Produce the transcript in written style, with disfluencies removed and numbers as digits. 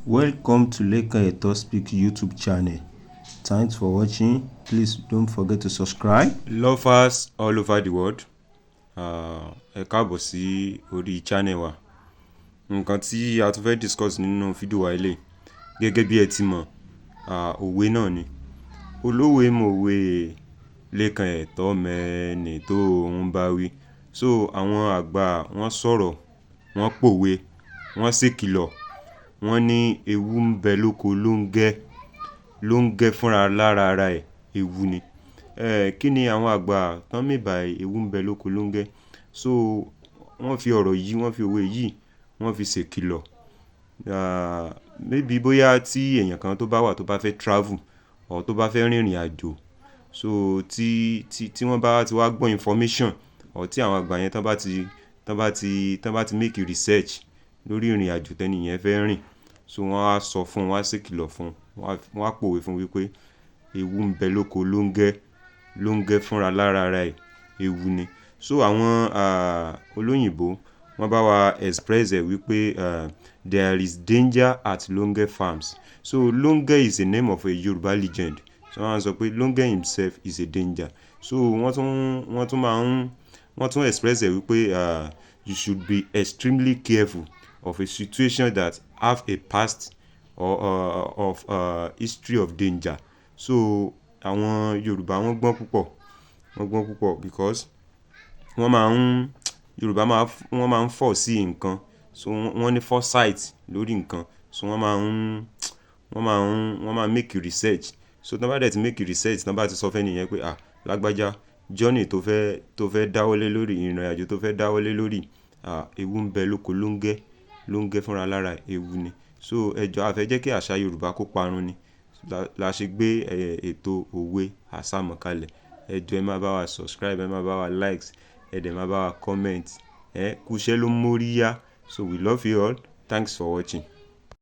Welcome to Leko Speak YouTube channel. Thanks for watching. Please don't forget to subscribe. Lovers all over the world, ẹ káàbọ̀ sí orí channel wa. Nǹkan tí a tún fẹ́ discuss nínú fídíò wa ilé gẹ́gẹ́ bí ẹ ti mọ̀, òwe náà ni. Olówe mòwe lẹ́kan ẹ̀tọ́ mẹ́ni tó ń bá wí. So àwọn àgbà wọ́n sọ̀rọ̀, wọ́n pòwe, wọ́n ṣèkìlọ̀, wọ́n ní ewu ń bẹ lóko longe fúnra lára ara ẹ̀, ewu ni. Kí ni àwọn àgbà tán mì báyìí ewu ń bẹ lóko longe? So wọ́n fi ọ̀rọ̀ yìí, wọ́n fi òwe yìí, wọ́n fi ṣèkìlọ̀. Maybe bóyá tí èèyàn kan tó bá wà tó bá fẹ́ travel or tó bá fẹ́ rìnrìn àjò, so tí wọ́n bá ti wá gbọ́ information or tí àwọn àgbà yẹn tán bá ti make research lórí ìrìn àjò tẹ́ni yẹn fẹ́ rìn, so wọ́n á sọ fún, wọ́n á ṣèkìlọ̀ fún, wọ́n á pòwe fún wípé ewu ń bẹ lóko longe fúnra lára ara ẹ̀, ewu ni. So àwọn olóyìnbó wọ́n bá wa express ẹ̀ wípé there is danger at longe farms. So longe is a name of a Yorùbá legend. So wọ́n á sọ pé longe himself is a danger. So wọ́n tún express ẹ̀ wípé you should be extremely careful of a situation that have a past or of history of danger. So àwọn Yorùbá wọ́n gbọ́n púpọ̀ because Yorùbá máa ń fọ̀ sí nǹkan, so wọ́n ní foresight lórí nǹkan, so wọ́n máa ń make research. So tán bá dẹ̀ ti make research, tán bá ti sọ fẹ́ nìyẹn pé lágbájá journey tó fẹ́ dáwọ́lé lórí, ìrìn àjò tó fẹ́ dáwọ́lé lórí, ewu ń bẹ lóko longe fúnra lára ewu ni. So ẹjọ́ a fẹ́ jẹ́ kí àṣà Yorùbá kó parun ni, la ṣe gbé ètò òwe àsámọ̀ kalẹ̀. Ẹjọ́ ẹ máa bá wa subscribe, ẹ máa bá wa likes, ẹ dẹ̀ máa bá wa comment. Kúṣẹ́ ló ń mórí yá. So we love you all. Thanks for watching.